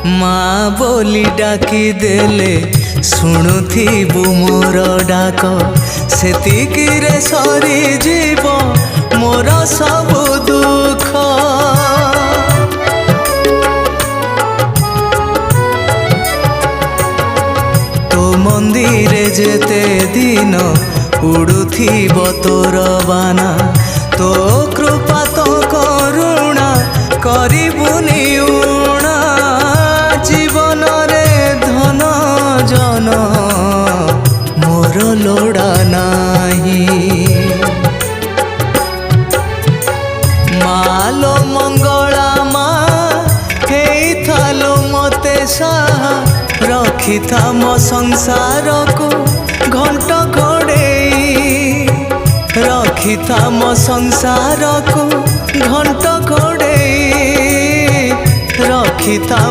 माँ बोली डाकी देले शुणुथिबु मोर डाक सेतिकिरे सरी जीव मोर सबु दुख। तो मंदिरे जेते दिन उड़ुथिब तोर बाना तो कृपा तो करुणा करिबुनि उणा जीवन रे धन जन मोर लोड़ा नाही। मालो मंगला माँ हेई थालो मते साहा रखी था मो संसार को घंट घोड़ेई रखी था मो संसार को घंट घोड़ेई रखी था।